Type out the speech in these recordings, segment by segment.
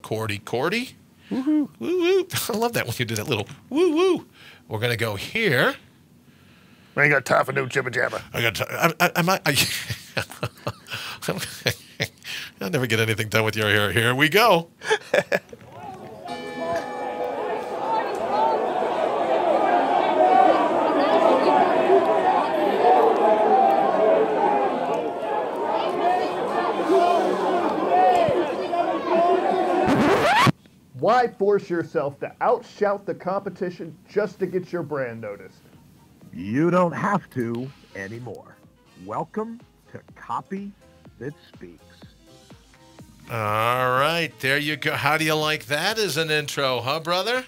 Cordy, Cordy. Woo-hoo. Woo-woo. I love that when you do that little woo-woo. We're going to go here. I ain't got time for no jibber jabber. I'll never get anything done with your hair. Here we go. Why force yourself to outshout the competition just to get your brand noticed? You don't have to anymore. Welcome to Copy That Speaks. All right, there you go. How do you like that as an intro, huh, brother?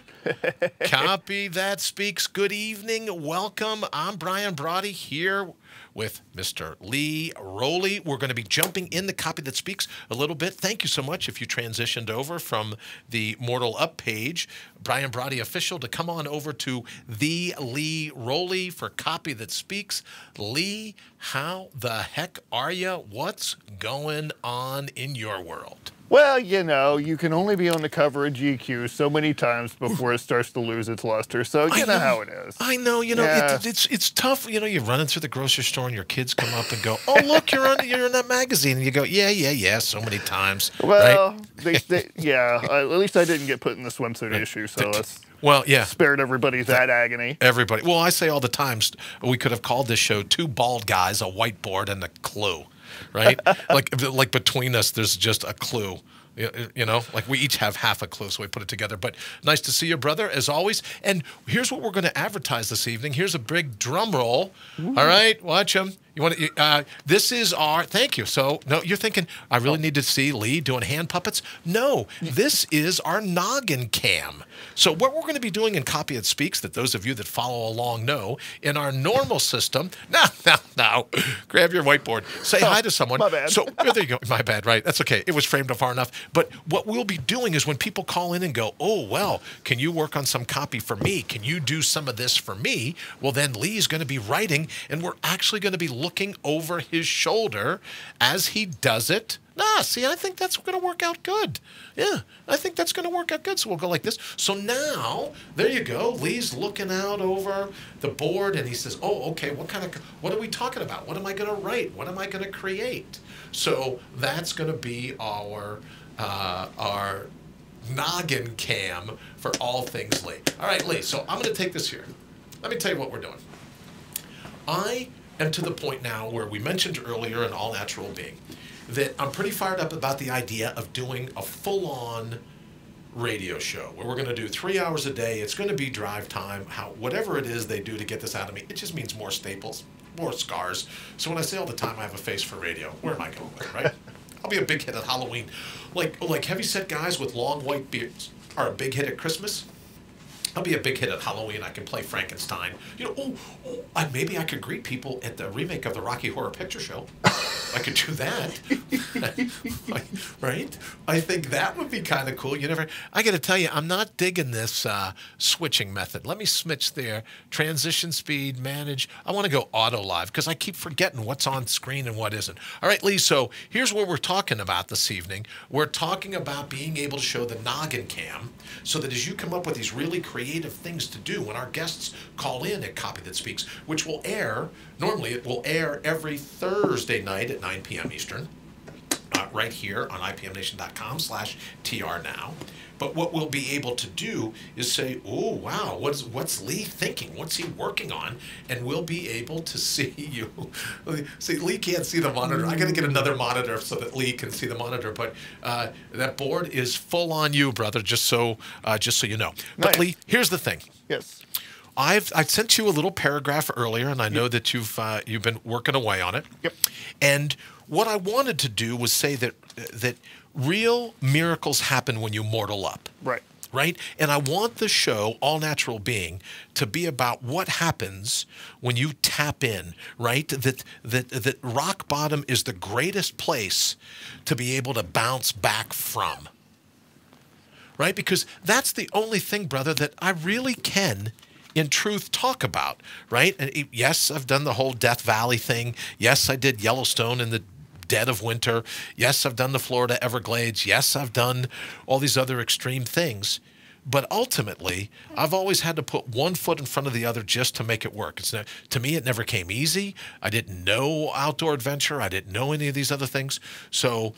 Copy That Speaks. Good evening. Welcome. I'm Brian Brawdy here with Mr. Lee Rowley. We're going to be jumping in the Copy That Speaks a little bit. Thank you so much if you transitioned over from the Mortal Up page, Brian Brawdy Official, to come on over to the Lee Rowley for Copy That Speaks. Lee, how the heck are you? What's going on in your world? Well, you know, you can only be on the cover of GQ so many times before it starts to lose its luster. So you know how it is. I know, Yeah. it's tough. You know, you're running through the grocery store and your kids come up and go, "Oh, look, you're in that magazine," and you go, "Yeah," so many times. Well, right? at least I didn't get put in the swimsuit issue, so that's spared everybody that agony. Everybody. Well, I say all the times we could have called this show Two Bald Guys, a Whiteboard, and a Clue. Right? like between us, there's just a clue. You know, like we each have half a clue, so we put it together. But nice to see you, brother, as always. And here's what we're going to advertise this evening. Here's a big drum roll. Ooh. All right, watch them. You want to? This is our. Thank you. So no, you're thinking I really need to see Lee doing hand puppets. No, this is our noggin cam. So what we're going to be doing in Copy It Speaks, that those of you that follow along know, in our normal system. Now, grab your whiteboard. Say hi to someone. My bad. So there you go. My bad. Right. That's okay. It was framed up far enough. But what we'll be doing is when people call in and go, "Oh well, can you work on some copy for me? Can you do some of this for me?" Well, then Lee's going to be writing, and we're actually going to be looking over his shoulder as he does it. See, I think that's going to work out good. Yeah, I think that's going to work out good. So we'll go like this. So now, there you go. Lee's looking out over the board, and he says, "Oh, okay, what are we talking about? What am I going to write? What am I going to create?" So that's going to be our noggin cam for all things Lee. All right, Lee, so I'm going to take this here. Let me tell you what we're doing. I am to the point now where we mentioned earlier in All Natural Being that I'm pretty fired up about the idea of doing a full-on radio show where we're going to do 3 hours a day. It's going to be drive time. Whatever it is they do to get this out of me, it just means more staples, more scars. So when I say all the time I have a face for radio, where am I going with it, right? I'll be a big hit at Halloween. Like heavy-set guys with long white beards are a big hit at Christmas. I'll be a big hit at Halloween. I can play Frankenstein. You know, maybe I could greet people at the remake of the Rocky Horror Picture Show. I could do that, right? I think that would be kind of cool. I got to tell you, I'm not digging this switching method. Let me switch there. Transition speed, manage. I want to go auto live because I keep forgetting what's on screen and what isn't. All right, Lee, so here's what we're talking about this evening. We're talking about being able to show the noggin cam so that as you come up with these really creative things to do when our guests call in at Copy That Speaks, which will air, normally it will air every Thursday night at 9 p.m. Eastern, right here on ipmnation.com/trnow. But what we'll be able to do is say, "Oh, wow, what's Lee thinking? What's he working on?" And we'll be able to see you. See, Lee can't see the monitor. I got to get another monitor so that Lee can see the monitor. But that board is full on you, brother. Just so you know. But Nice. Lee, here's the thing. Yes. I've sent you a little paragraph earlier, and I know that you've been working away on it. Yep. And what I wanted to do was say that real miracles happen when you mortal up. Right. Right? And I want the show, All Natural Being, to be about what happens when you tap in, right? That rock bottom is the greatest place to be able to bounce back from. Right? Because that's the only thing, brother, that I really can in truth talk about, right? And yes, I've done the whole Death Valley thing. Yes, I did Yellowstone and the dead of winter. Yes, I've done the Florida Everglades. Yes, I've done all these other extreme things. But ultimately, I've always had to put one foot in front of the other just to make it work. To me, it never came easy. I didn't know outdoor adventure. I didn't know any of these other things. So,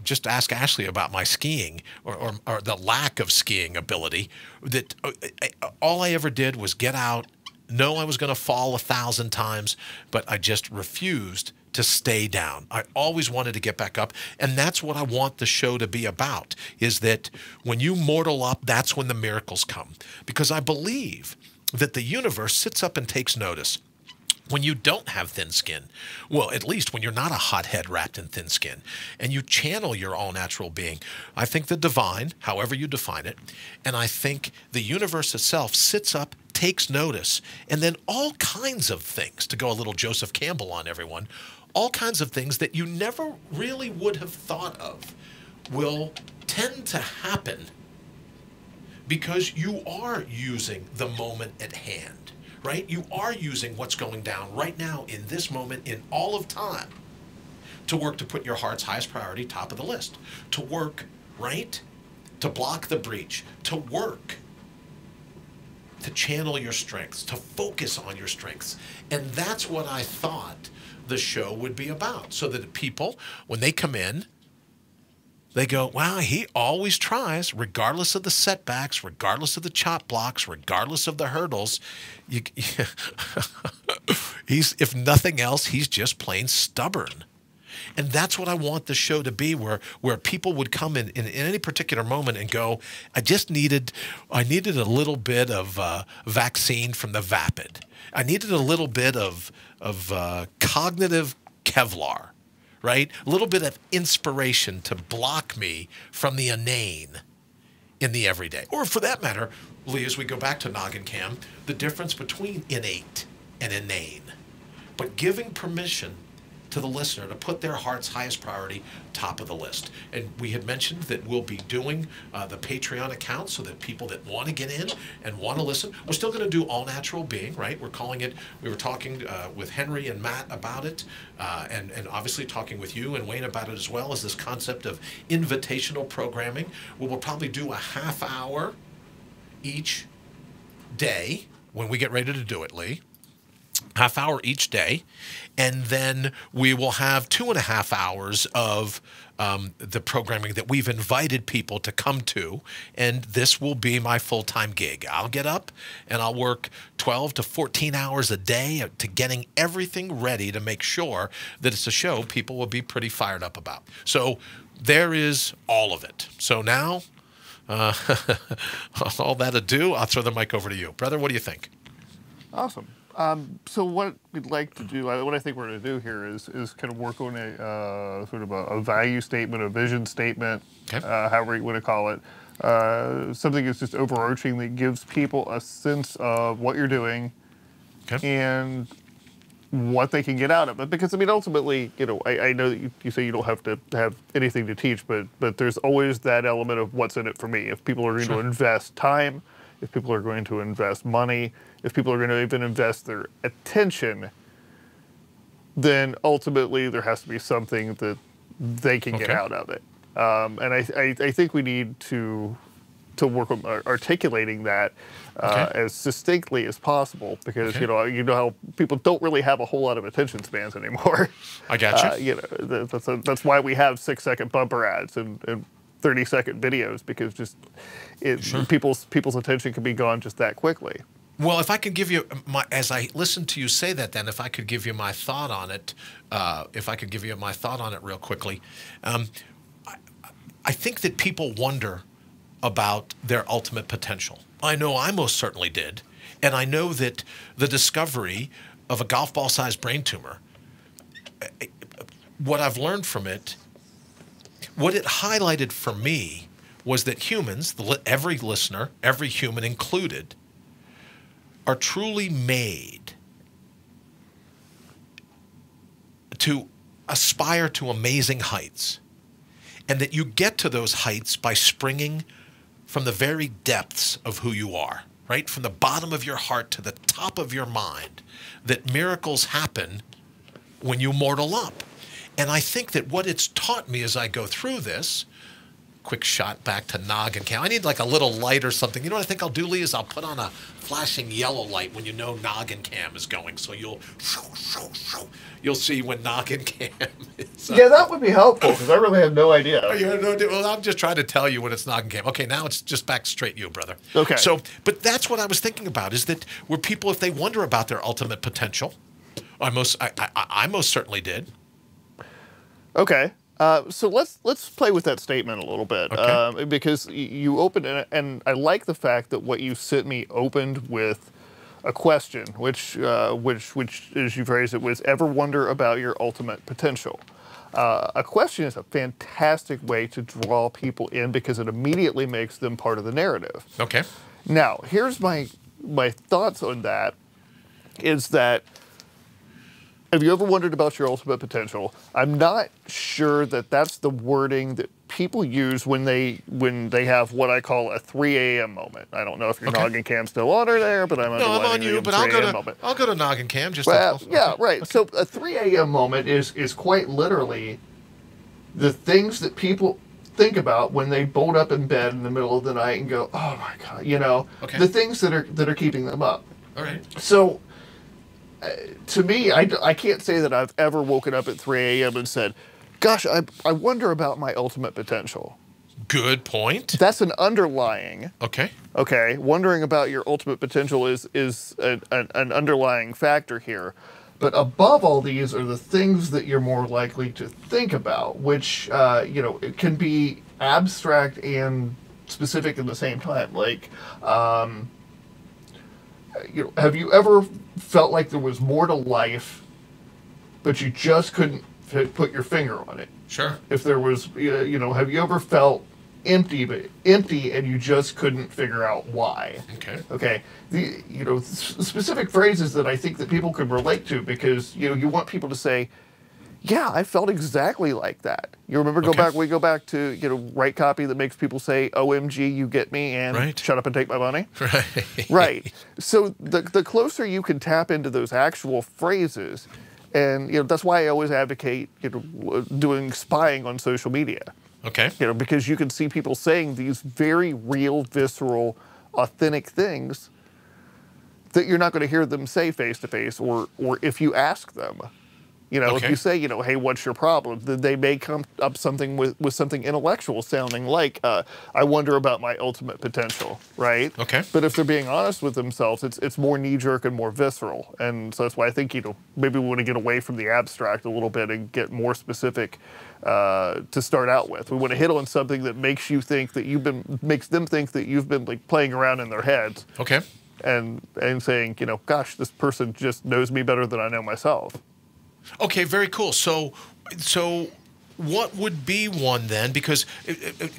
just ask Ashley about my skiing or the lack of skiing ability. That all I ever did was get out, know I was going to fall 1,000 times, but I just refused to stay down. I always wanted to get back up, and that's what I want the show to be about, is that when you mortal up, that's when the miracles come. Because I believe that the universe sits up and takes notice when you don't have thin skin. Well, at least when you're not a hothead wrapped in thin skin, and you channel your all-natural being. I think the divine, however you define it, and I think the universe itself sits up, takes notice, and then all kinds of things, to go a little Joseph Campbell on everyone, all kinds of things that you never really would have thought of will tend to happen because you are using the moment at hand, right? You are using what's going down right now in this moment in all of time to work to put your heart's highest priority top of the list, to work, right? To block the breach, to work, to channel your strengths, to focus on your strengths. And that's what I thought the show would be about, so that people, when they come in, they go, wow, he always tries, regardless of the setbacks, regardless of the chop blocks, regardless of the hurdles. He's, if nothing else, he's just plain stubborn. And that's what I want the show to be, where people would come in any particular moment and go, I needed a little bit of vaccine from the vapid. I needed a little bit of cognitive Kevlar, right? A little bit of inspiration to block me from the inane in the everyday. Or for that matter, Lee, as we go back to Noggin Cam, the difference between innate and inane. But giving permission to the listener to put their heart's highest priority top of the list. And we had mentioned that we'll be doing the Patreon account so that people that want to get in and want to listen, we're still going to do All Natural Being, right? We're calling it, we were talking with Henry and Matt about it, and obviously talking with you and Wayne about it as well, as this concept of invitational programming. We'll probably do a half hour each day when we get ready to do it, Lee. Half hour each day, and then we will have 2.5 hours of the programming that we've invited people to come to, and this will be my full-time gig. I'll get up and I'll work 12 to 14 hours a day to getting everything ready to make sure that it's a show people will be pretty fired up about. So there is all of it. So now, all that ado, I'll throw the mic over to you. Brother, what do you think? Awesome. So what we'd like to do, what I think we're going to do here is kind of work on a sort of a value statement, a vision statement, okay, however you want to call it. Something that's just overarching that gives people a sense of what you're doing, okay, and what they can get out of it. Because, I mean, ultimately, I know that you say you don't have to have anything to teach, but there's always that element of what's in it for me. If people are going to invest time, if people are going to invest money, if people are going to even invest their attention, then ultimately there has to be something that they can get out of it. And I think we need to work on articulating that as succinctly as possible, because you know how people don't really have a whole lot of attention spans anymore. I got you. That's why we have 6-second bumper ads and 30-second videos, because just people's attention can be gone just that quickly. Well, if I could give you as I listened to you say that, then if I could give you my thought on it, real quickly, I think that people wonder about their ultimate potential. I know I most certainly did, and I know that the discovery of a golf ball-sized brain tumor, what I've learned from it, what it highlighted for me was that humans, every listener, every human included, are truly made to aspire to amazing heights, and that you get to those heights by springing from the very depths of who you are, right? From the bottom of your heart to the top of your mind, that miracles happen when you mortal up. And I think that what it's taught me as I go through this, quick shot back to noggin cam. I need like a little light or something. You know what I think I'll do, Lee, is I'll put on a flashing yellow light when you know noggin cam is going. So you'll see when noggin cam is. Yeah, that would be helpful because I really have no idea. Oh, you have no idea? Well, I'm just trying to tell you when it's noggin cam. Okay, now it's just back straight you, brother. Okay. So, but that's what I was thinking about, is that where people, if they wonder about their ultimate potential, I most certainly did. Okay. So let's play with that statement a little bit, Okay. because you opened it, and I like the fact that what you sent me opened with a question, which as you phrased it, was ever wonder about your ultimate potential. A question is a fantastic way to draw people in because it immediately makes them part of the narrative. Okay. Now, here's my thoughts on that, is that, have you ever wondered about your ultimate potential? I'm not sure that that's the wording that people use when they have what I call a 3 a.m. moment. I don't know if your noggin cam's still on or there, but I'm on you. But I'll go to noggin cam. Just yeah, right. Okay. So a 3 a.m. moment is quite literally the things that people think about when they bolt up in bed in the middle of the night and go, "Oh my God," the things that are keeping them up. All right. So. To me, I can't say that I've ever woken up at 3 a.m. and said, gosh, I wonder about my ultimate potential. Good point. That's an underlying. Okay. Okay. Wondering about your ultimate potential is an underlying factor here. But above all these are the things that you're more likely to think about, which, it can be abstract and specific at the same time. Like, have you ever felt like there was more to life, but you just couldn't put your finger on it? Sure. If there was, have you ever felt empty and you just couldn't figure out why? Okay. Okay. Specific phrases that I think that people could relate to, because, you want people to say, yeah, I felt exactly like that. You remember, we go back to, write copy that makes people say, OMG, you get me, and shut up and take my money. Right. Right. So the closer you can tap into those actual phrases, and, that's why I always advocate, doing spying on social media. Okay. Because you can see people saying these very real, visceral, authentic things that you're not going to hear them say face to face, or if you ask them. If you say, hey, what's your problem? Then they may come up something with something intellectual sounding like, I wonder about my ultimate potential, right? Okay. But if they're being honest with themselves, it's more knee-jerk and more visceral. And so that's why I think, maybe we want to get away from the abstract a little bit and get more specific to start out with. We want to hit on something that makes them think that you've been like playing around in their heads. Okay. And saying, gosh, this person just knows me better than I know myself. Okay, very cool. So what would be one then? Because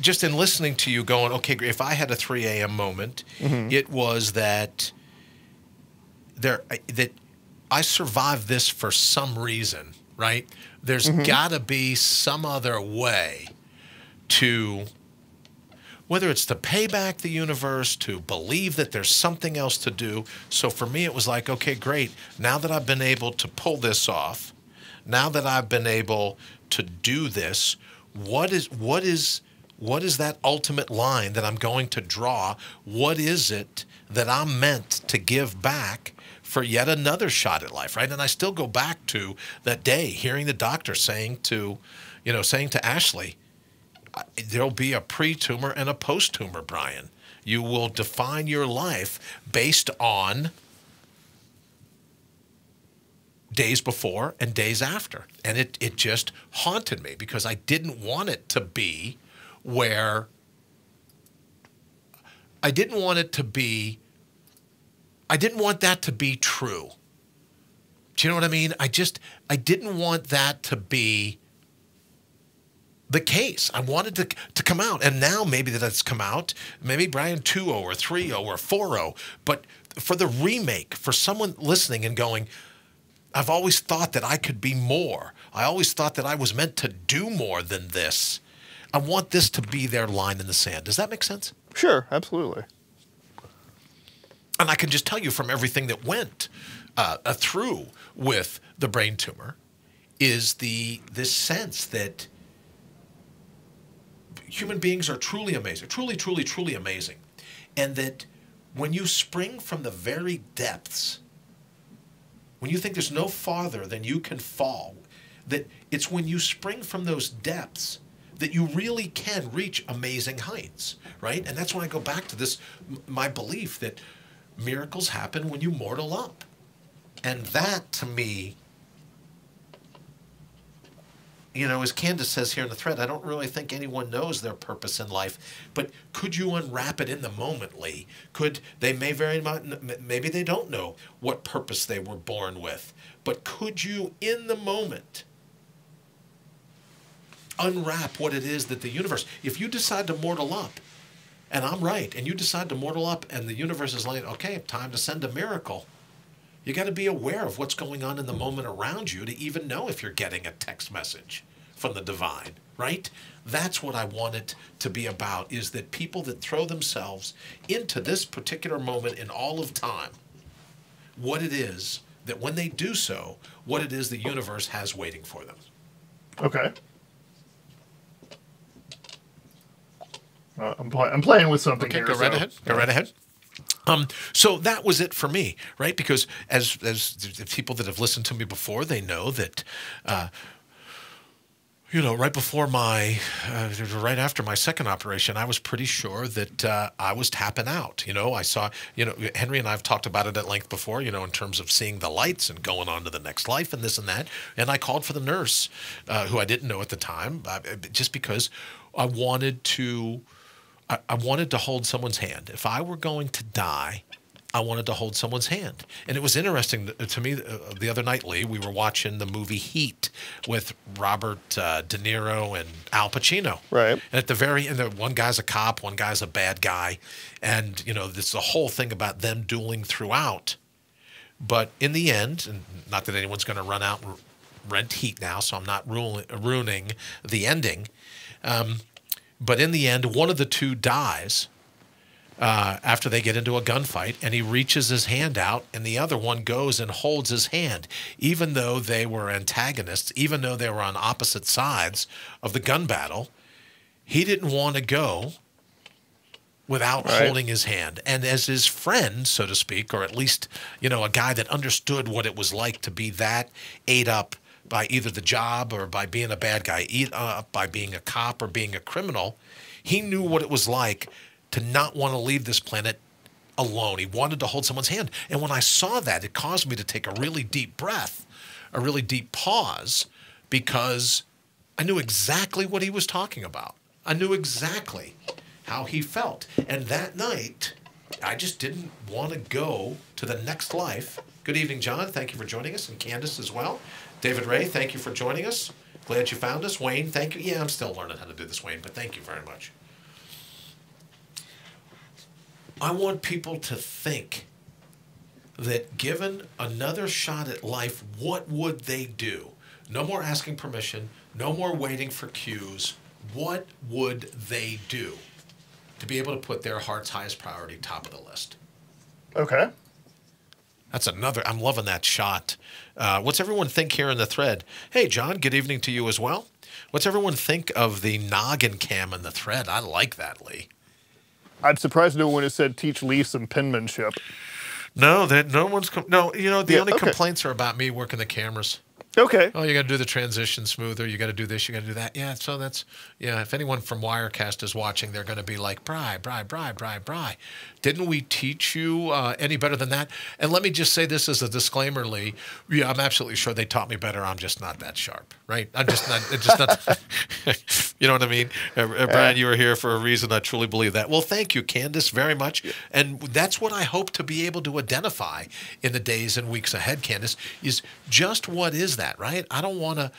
just in listening to you going, okay, if I had a 3 a.m. moment, it was that I survived this for some reason, right? There's got to be some other way to, whether it's to pay back the universe, to believe that there's something else to do. So for me, it was like, okay, great. Now that I've been able to pull this off, now that I've been able to do this, what is that ultimate line that I'm going to draw? What is it that I'm meant to give back for yet another shot at life, right? And I still go back to that day, hearing the doctor saying to Ashley, there'll be a pre-tumor and a post-tumor, Brian. You will define your life based on days before and days after. And it just haunted me because I didn't want it to be where I didn't want that to be true. Do you know what I mean? I didn't want that to be the case. I wanted to come out. And now maybe that it's come out, maybe Brian 2.0 or 3.0 or 4.0, but for the remake, for someone listening and going, I've always thought that I could be more. I always thought that I was meant to do more than this. I want this to be their line in the sand. Does that make sense? Sure, absolutely. And I can just tell you from everything that went through with the brain tumor, is this sense that human beings are truly amazing, truly, truly, truly amazing. And that when you spring from the very depths, when you think there's no farther than you can fall, that it's when you spring from those depths that you really can reach amazing heights, right? And that's when I go back to this, my belief that miracles happen when you mortal up. And that, to me, you know, as Candace says here in the thread, I don't really think anyone knows their purpose in life. But could you unwrap it in the moment, Lee? Maybe they don't know what purpose they were born with. But could you, in the moment, unwrap what it is that the universe, if you decide to mortal up, and I'm right, and you decide to mortal up, and the universe is like, okay, time to send a miracle. You got to be aware of what's going on in the moment around you to even know if you're getting a text message from the divine, right? That's what I want it to be about, is that people that throw themselves into this particular moment in all of time, what it is that when they do so, what it is the universe has waiting for them. Okay. I'm playing with something okay, here. Go right ahead. Go right ahead. So that was it for me, right? Because as people that have listened to me before, they know that, you know, right after my second operation, I was pretty sure that I was tapping out. You know, I saw, you know, Henry and I have talked about it at length before, you know, in terms of seeing the lights and going on to the next life and this and that. And I called for the nurse, who I didn't know at the time, just because I wanted to hold someone's hand. If I were going to die, I wanted to hold someone's hand. And it was interesting to me the other night, Lee, we were watching the movie Heat with Robert De Niro and Al Pacino. Right. And at the very end, one guy's a cop, one guy's a bad guy. And, you know, this is the whole thing about them dueling throughout. But in the end, and not that anyone's going to run out and rent Heat now, so I'm not ruining the ending. But in the end, one of the two dies after they get into a gunfight, and he reaches his hand out, and the other one goes and holds his hand. Even though they were antagonists, even though they were on opposite sides of the gun battle, he didn't want to go without holding his hand. And as his friend, so to speak, or at least, you know, a guy that understood what it was like to be that ate up by either the job or by being a bad guy, by being a cop or being a criminal, he knew what it was like to not want to leave this planet alone. He wanted to hold someone's hand. And when I saw that, it caused me to take a really deep breath, a really deep pause, because I knew exactly what he was talking about. I knew exactly how he felt. And that night, I just didn't want to go to the next life. Good evening, John. Thank you for joining us, and Candace as well. David Ray, thank you for joining us. Glad you found us. Wayne, thank you. Yeah, I'm still learning how to do this, Wayne, but thank you very much. I want people to think that given another shot at life, what would they do? No more asking permission, no more waiting for cues. What would they do to be able to put their heart's highest priority top of the list? Okay. That's another, I'm loving that shot. What's everyone think here in the thread? Hey, John, good evening to you as well. What's everyone think of the noggin cam in the thread? I like that, Lee. I'm surprised no one has said teach Lee some penmanship. No, no one's, no, you know, the only complaints are about me working the cameras. Okay. Oh, you got to do the transition smoother. You got to do this. You got to do that. Yeah. So that's, yeah. If anyone from Wirecast is watching, they're going to be like, Bri. Didn't we teach you any better than that? And let me just say this as a disclaimer, Lee. Yeah, I'm absolutely sure they taught me better. I'm just not that sharp, right? I'm just not. It's just not. You know what I mean? Brian, you were here for a reason. I truly believe that. Well, thank you, Candace, very much. And that's what I hope to be able to identify in the days and weeks ahead, Candace, is just what is that, right? I don't want to,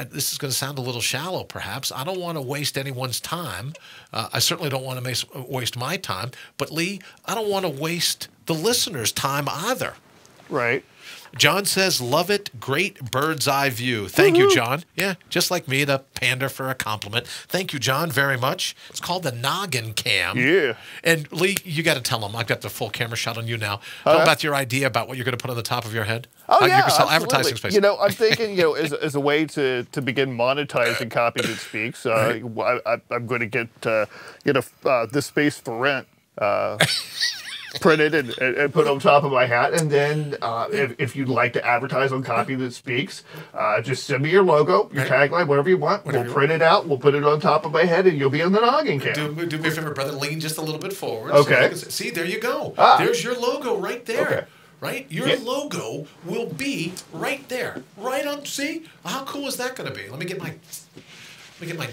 this is going to sound a little shallow perhaps, I don't want to waste anyone's time. I certainly don't want to waste my time. But Lee, I don't want to waste the listeners' time either. Right. John says, love it. Great bird's eye view. Thank you, John. Yeah, just like me, the pander for a compliment. Thank you, John, very much. It's called the Noggin Cam. Yeah. And Lee, you got to tell them. I've got the full camera shot on you now. Tell them about your idea about what you're going to put on the top of your head. Oh, yeah, you can sell absolutely. advertising space. You know, I'm thinking, as a way to begin monetizing Copy That Speaks, I'm going to get this space for rent printed and put on top of my hat. And then if you'd like to advertise on Copy That Speaks, just send me your logo, your tagline, whatever you want. We'll print it out. We'll put it on top of my head, and you'll be on the Noggin Cam. Do me a favor, brother. Lean just a little bit forward. Okay. So see, there you go. There's your logo right there. Okay. Right? Your logo will be right there. Right on. See? How cool is that going to be? Let me get my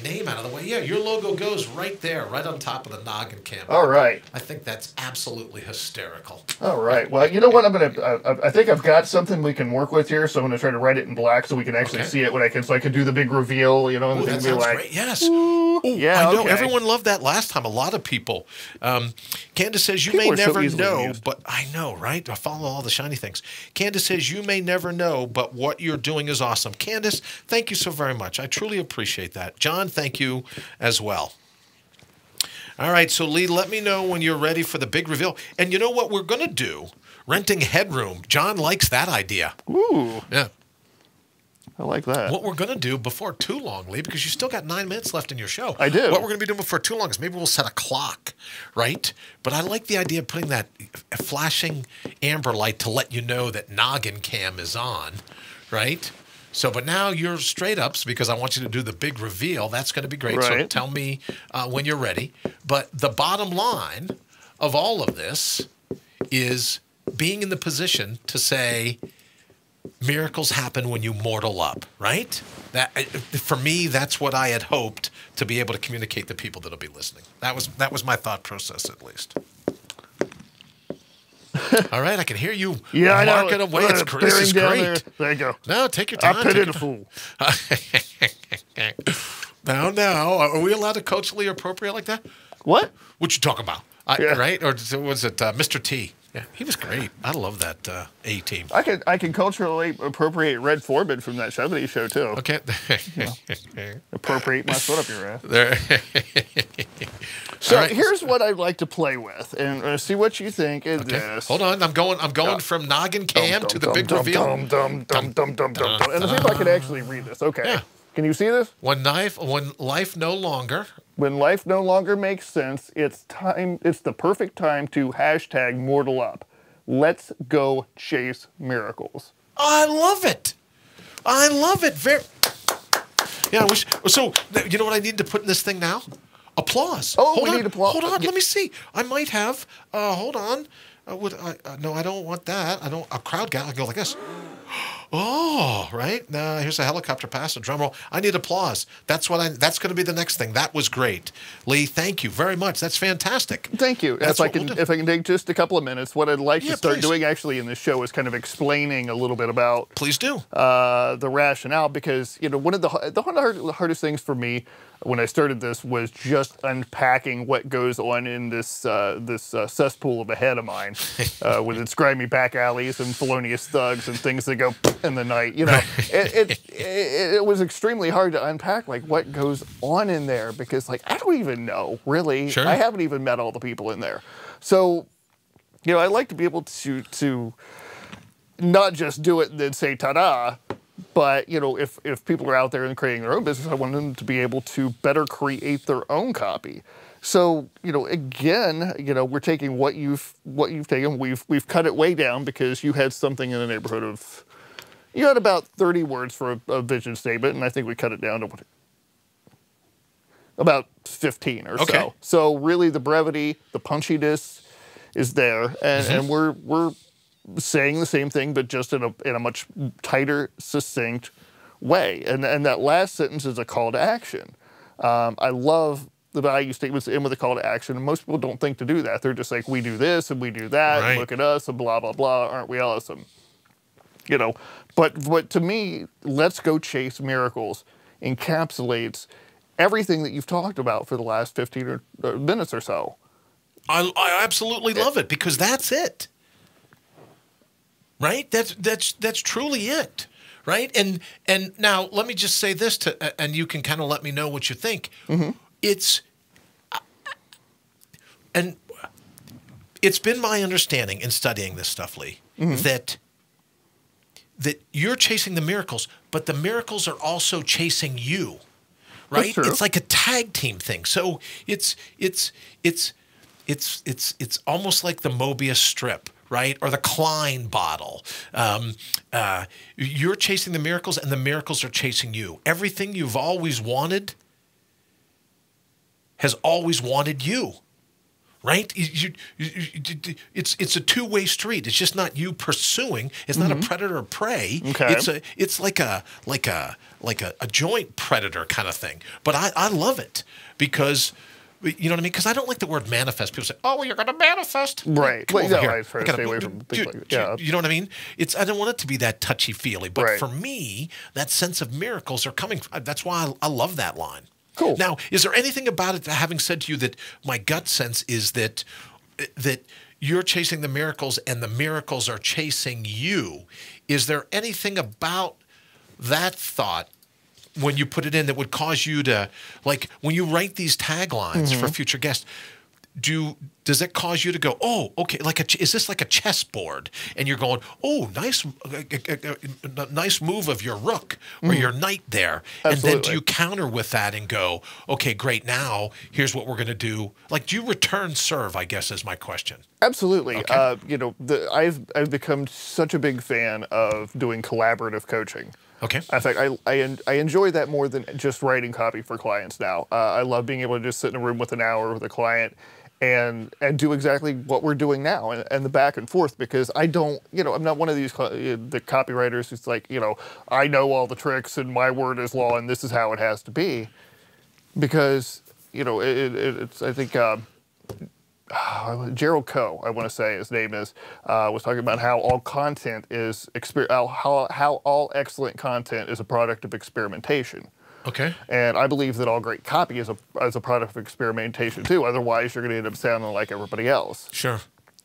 name out of the way. Yeah, your logo goes right there, right on top of the Noggin Cam. All right. I think that's absolutely hysterical. All right. Well, you know what? I think I've got something we can work with here, so I'm going to try to write it in black so we can actually see it when I can. So I can do the big reveal, and Ooh, the that thing sounds like, great. Yes. yeah, I know. okay. Everyone loved that last time. A lot of people. Candace says, you People may are so never easily know, amused. but I know, right? I follow all the shiny things. Candace says, you may never know, but what you're doing is awesome. Candace, thank you so very much. I truly appreciate that. John, thank you as well. All right, so Lee, let me know when you're ready for the big reveal. And you know what we're going to do? Renting headroom. John likes that idea. Ooh. Yeah. I like that. What we're going to do before too long, Lee, because you still got 9 minutes left in your show. I do. What we're going to be doing before too long is maybe we'll set a clock, right? But I like the idea of putting that flashing amber light to let you know that Noggin Cam is on, right? So, but now you're straight ups because I want you to do the big reveal. That's going to be great. So Right. tell me when you're ready. But the bottom line of all of this is being in the position to say, miracles happen when you mortal up, right? That for me, that's what I had hoped to be able to communicate to people that'll be listening. That was my thought process, at least. All right, I can hear you marking away. It's this is down great. there. There you go. No, take your time. I pitied a fool. Now, are we allowed to culturally appropriate like that? What? What you talking about? Yeah. Right? Or was it Mr. T? Yeah, he was great. I love that A-Team. I can culturally appropriate Red Foreman from that 70s show too. Okay. Appropriate my foot up your ass. There. So right. here's what I'd like to play with, and see what you think of this. Hold on, I'm going from Noggin Cam to the big reveal. And to see if I can actually read this. Okay. Yeah. Can you see this? When life no longer. When life no longer makes sense, it's the perfect time to hashtag mortal up. Let's go chase miracles. I love it. I love it. Yeah, I wish. So, you know what I need to put in this thing now? Applause. Oh, we need applause. Hold on, let me see. I might have. Hold on. No, I don't want that. I don't. A crowd guy. I go like this. Oh, right. Now here's a helicopter pass, a drum roll. I need applause. That's going to be the next thing. That was great, Lee. Thank you very much. That's fantastic. Thank you. If I can take just a couple of minutes, what I'd like to start doing actually in this show is kind of explaining a little bit about. Please do. The rationale, because one of the hardest things for me when I started this was just unpacking what goes on in this cesspool of a head of mine, with its grimy back alleys and felonious thugs and things that go in the night. It was extremely hard to unpack what goes on in there, because I don't even know really. Sure. I haven't even met all the people in there, so I like to be able to not just do it and then say ta-da. But, if people are out there and creating their own business, I want them to be able to better create their own copy. So, again, we're taking what you've taken. We've cut it way down, because you had something in the neighborhood of, you had about 30 words for a vision statement, and I think we cut it down to about 15 or so. So really the brevity, the punchiness is there, and we're saying the same thing, but just in a much tighter, succinct way. And that last sentence is a call to action. I love the value statements that end with a call to action. And most people don't think to do that. They're just like, we do this and we do that. Right. And look at us and blah, blah, blah. Aren't we awesome? But to me, let's go chase miracles encapsulates everything that you've talked about for the last 15 minutes or so. I absolutely love it, because that's it. right? That's truly it, right? And now let me just say this and you can kind of let me know what you think. It's and it's been my understanding in studying this stuff, Lee, that you're chasing the miracles, but the miracles are also chasing you, right? That's true. It's like a tag team thing. So it's almost like the Mobius strip, right? Or the Klein bottle. You're chasing the miracles, and the miracles are chasing you. Everything you've always wanted has always wanted you. Right? It's a two-way street. It's just not you pursuing. It's not a predator prey. Okay. It's like a joint predator kind of thing. But I love it because you know what I mean? Because I don't like the word manifest. People say, "Oh, well, you're going to manifest." Right. Come well, over no, here. I try to stay away from things like that. Yeah. You know what I mean? I don't want it to be that touchy-feely. But Right. for me, that sense of miracles are coming. That's why I love that line. Cool. Now, is there anything about it, having said to you that my gut sense is that you're chasing the miracles and the miracles are chasing you? Is there anything about that thought when you put it in that would cause you to, like, when you write these taglines for future guests, does it cause you to go, oh, okay, is this like a chessboard? And you're going, oh, nice move of your rook or your knight there. Absolutely. And then do you counter with that and go, okay, great, now here's what we're going to do. Like, do you return serve, I guess is my question. Absolutely. Okay. I've become such a big fan of doing collaborative coaching. Okay. In fact, I enjoy that more than just writing copy for clients now. I love being able to just sit in a room with an hour with a client and do exactly what we're doing now and the back and forth, because I don't, I'm not one of these the copywriters who's like, I know all the tricks and my word is law and this is how it has to be, because it's I think Gerald Coe, I want to say his name is, was talking about how all content is how all excellent content is a product of experimentation. Okay. And I believe that all great copy is a product of experimentation too. Otherwise, you're going to end up sounding like everybody else. Sure.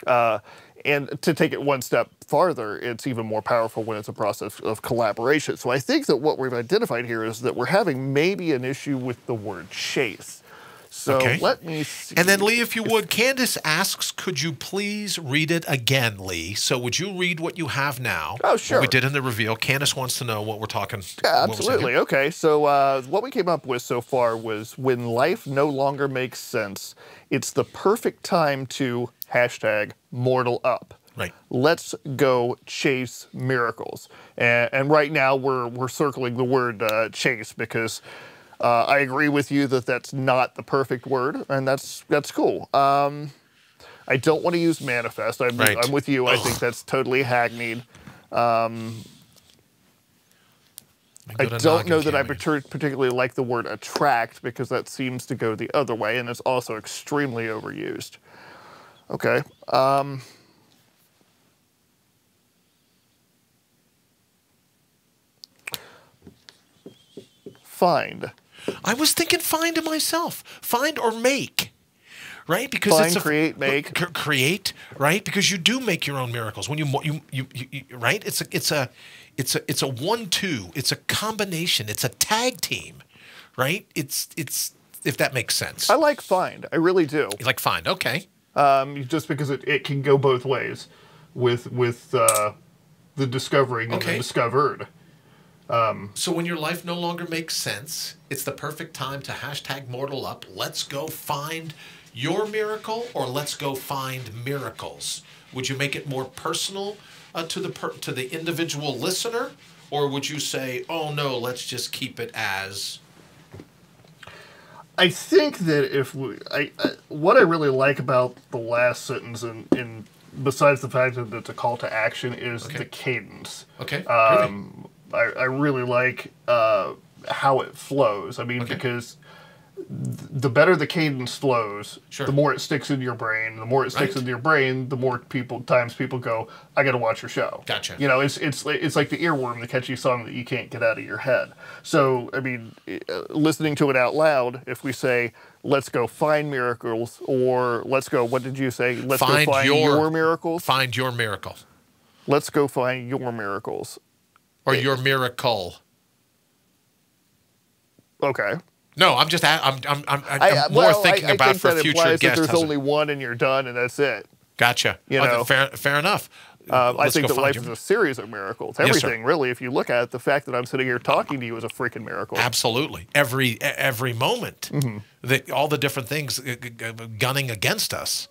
And to take it one step farther, it's even more powerful when it's a process of collaboration. So I think that what we've identified here is that we're having maybe an issue with the word chase. So let me see. And then, Lee, if you would, Candace asks, could you please read it again, Lee? So would you read what you have now? Oh, sure. What we did in the reveal. Candace wants to know what we're talking. Yeah, absolutely. Okay, so what we came up with so far was when life no longer makes sense, it's the perfect time to #mortal up. Right. Let's go chase miracles. And right now we're circling the word chase because I agree with you that that's not the perfect word, and that's cool. I don't want to use manifest. I'm with you. I think that's totally hackneyed. I don't know that I particularly like the word attract, because that seems to go the other way, and it's also extremely overused. Okay. Find. I was thinking find to myself. Find or make. Right? Because find, create, make. Create, right? Because you do make your own miracles. When you right? It's a 1-2. It's a combination. It's a tag team. Right? It's if that makes sense. I like find. I really do. You like find, okay. Just because it can go both ways with the discovering and the discovered. So when your life no longer makes sense, it's the perfect time to #mortal up. Let's go find your miracle, or let's go find miracles. Would you make it more personal to the individual listener, or would you say, oh no, let's just keep it as? I think that what I really like about the last sentence, in besides the fact that it's a call to action, is the cadence. Okay. I really like how it flows. I mean, because the better the cadence flows, the more it sticks in your brain. The more it sticks in your brain, the more times people go, I got to watch your show. Gotcha. It's like the earworm, the catchy song that you can't get out of your head. So, I mean, listening to it out loud, if we say, let's go find miracles, or let's go, what did you say? Let's go find your miracles. Find your miracle. let's go find your miracles. Or your miracle. Okay. No, I'm just I'm more thinking about for future guests. That there's only one and you're done and that's it. Gotcha. You know, fair enough. I think that life is a series of miracles. Everything, really, if you look at it, the fact that I'm sitting here talking to you is a freaking miracle. Absolutely. Every moment, all the different things gunning against us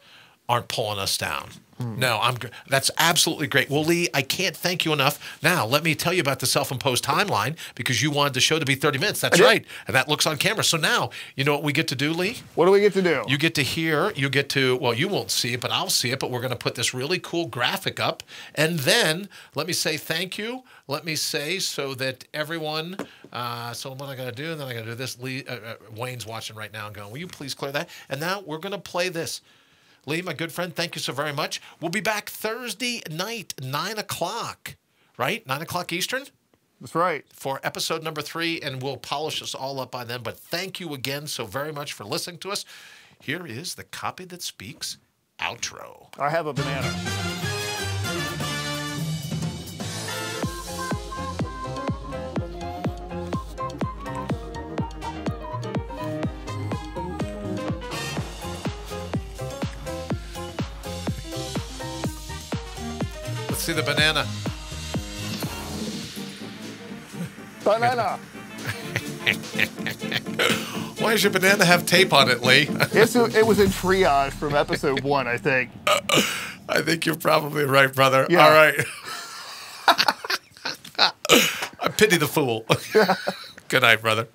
aren't pulling us down. No, that's absolutely great. Well, Lee, I can't thank you enough. Now, let me tell you about the self-imposed timeline because you wanted the show to be 30 minutes. That's right. And that looks on camera. So now, you know what we get to do, Lee? What do we get to do? You get to hear, well, you won't see it, but I'll see it. But we're going to put this really cool graphic up. And then let me say thank you. Let me say so that everyone, so what I got to do, and then I got to do this. Lee, Wayne's watching right now and going, will you please clear that? And now we're going to play this. Lee, my good friend, thank you so very much. We'll be back Thursday night, 9 o'clock, right? 9 o'clock Eastern? That's right. For episode number 3, and we'll polish this all up by then. But thank you again so very much for listening to us. Here is the Copy That Speaks outro. I have a banana. See the banana. Banana. Why does your banana have tape on it, Lee? It was in triage from episode 1, I think. I think you're probably right, brother. Yeah. All right. I pity the fool. Good night, brother.